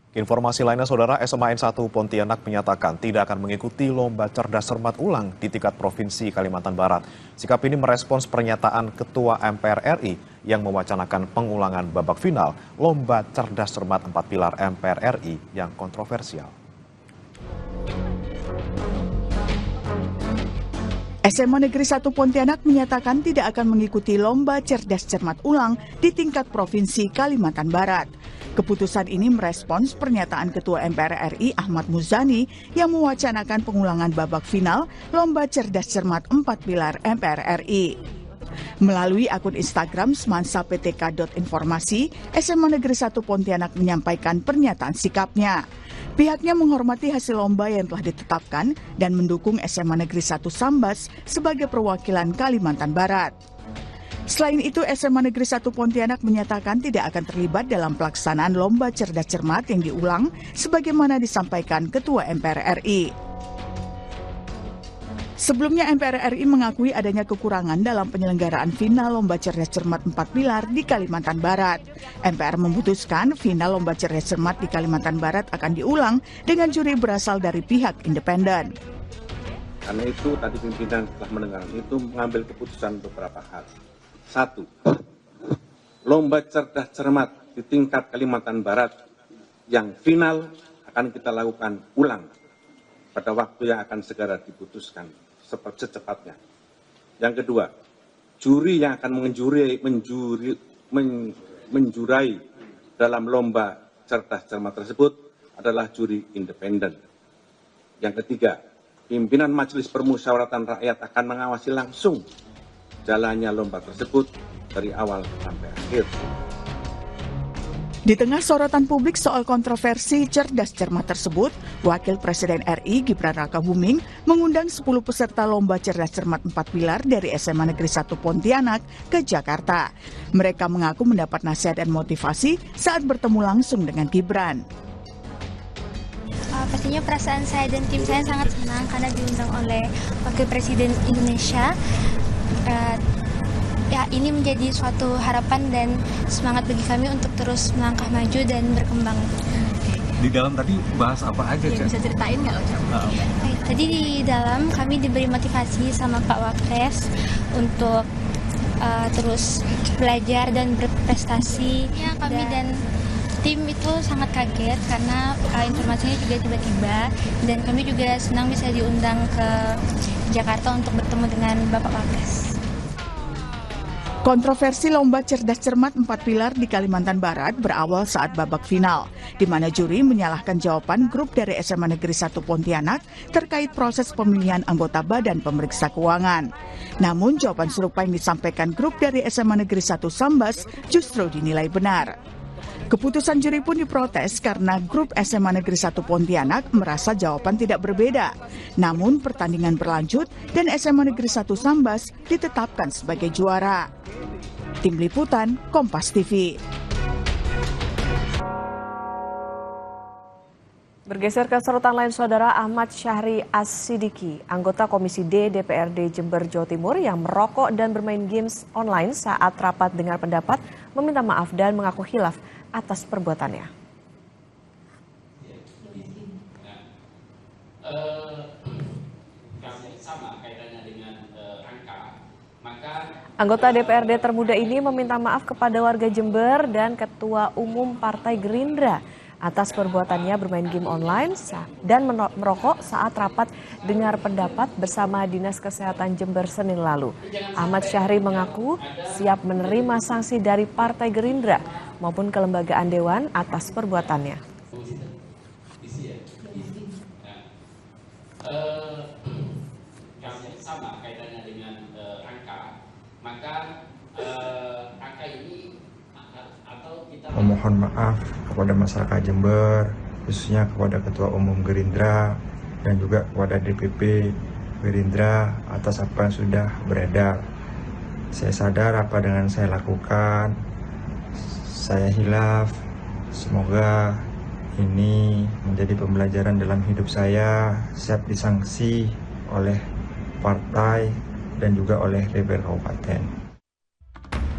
Informasi lainnya, Saudara, SMA N 1 Pontianak menyatakan tidak akan mengikuti lomba cerdas cermat ulang di tingkat Provinsi Kalimantan Barat. Sikap ini merespons pernyataan Ketua MPR RI yang mewacanakan pengulangan babak final lomba cerdas cermat 4 pilar MPR RI yang kontroversial. SMA Negeri 1 Pontianak menyatakan tidak akan mengikuti lomba cerdas cermat ulang di tingkat Provinsi Kalimantan Barat. Keputusan ini merespons pernyataan Ketua MPR RI Ahmad Muzani yang mewacanakan pengulangan babak final lomba cerdas cermat 4 pilar MPR RI. Melalui akun Instagram smansaptk.informasi, SMA Negeri 1 Pontianak menyampaikan pernyataan sikapnya. Pihaknya menghormati hasil lomba yang telah ditetapkan dan mendukung SMA Negeri 1 Sambas sebagai perwakilan Kalimantan Barat. Selain itu, SMA Negeri 1 Pontianak menyatakan tidak akan terlibat dalam pelaksanaan lomba cerdas cermat yang diulang sebagaimana disampaikan Ketua MPR RI. Sebelumnya MPR RI mengakui adanya kekurangan dalam penyelenggaraan final lomba cerdas cermat 4 pilar di Kalimantan Barat. MPR memutuskan final lomba cerdas cermat di Kalimantan Barat akan diulang dengan juri berasal dari pihak independen. Karena itu tadi pimpinan telah mendengar itu mengambil keputusan beberapa hal. 1. Lomba cerdas cermat di tingkat Kalimantan Barat yang final akan kita lakukan ulang pada waktu yang akan segera diputuskan secepatnya. Yang kedua, juri yang akan menjurai dalam lomba cerdas cermat tersebut adalah juri independen. Yang ketiga, pimpinan Majelis Permusyawaratan Rakyat akan mengawasi langsung jalannya lomba tersebut dari awal sampai akhir. Di tengah sorotan publik soal kontroversi cerdas cermat tersebut, Wakil Presiden RI Gibran Rakabuming mengundang 10 peserta lomba cerdas cermat 4 pilar dari SMA Negeri 1 Pontianak ke Jakarta. Mereka mengaku mendapat nasihat dan motivasi saat bertemu langsung dengan Gibran. Pastinya perasaan saya dan tim saya sangat senang karena diundang oleh Wakil Presiden Indonesia. Ini menjadi suatu harapan dan semangat bagi kami untuk terus melangkah maju dan berkembang. Di dalam tadi bahas apa aja, Cak? Bisa ceritain nggak, Cak? Tadi di dalam kami diberi motivasi sama Pak Wapres untuk terus belajar dan berprestasi. Ya, kami dan tim itu sangat kaget karena informasinya juga tiba-tiba, dan kami juga senang bisa diundang ke Jakarta untuk bertemu dengan Bapak Wapres. Kontroversi lomba cerdas cermat 4 pilar di Kalimantan Barat berawal saat babak final, di mana juri menyalahkan jawaban grup dari SMA Negeri 1 Pontianak terkait proses pemilihan anggota Badan Pemeriksa Keuangan. Namun jawaban serupa yang disampaikan grup dari SMA Negeri 1 Sambas justru dinilai benar. Keputusan juri pun diprotes karena grup SMA Negeri 1 Pontianak merasa jawaban tidak berbeda. Namun pertandingan berlanjut dan SMA Negeri 1 Sambas ditetapkan sebagai juara. Tim Liputan, Kompas TV. Bergeser ke sorotan lain, Saudara, Ahmad Syahri As-Sidiki, anggota Komisi D DPRD Jember, Jawa Timur yang merokok dan bermain games online saat rapat dengar pendapat, meminta maaf dan mengaku khilaf atas perbuatannya. Anggota DPRD termuda ini meminta maaf kepada warga Jember dan Ketua Umum Partai Gerindra atas perbuatannya bermain game online dan merokok saat rapat dengar pendapat bersama Dinas Kesehatan Jember Senin lalu. Ahmad Syahri mengaku siap menerima sanksi dari Partai Gerindra maupun kelembagaan Dewan atas perbuatannya. Sama kaitannya dengan angka, maka angka ini atau kita memohon maaf kepada masyarakat Jember, khususnya kepada Ketua Umum Gerindra dan juga kepada DPP Gerindra atas apa yang sudah beredar. Saya sadar apa dengan saya lakukan, saya hilaf. Semoga ini menjadi pembelajaran dalam hidup saya, siap disanksi oleh partai dan juga oleh DPR Kabupaten.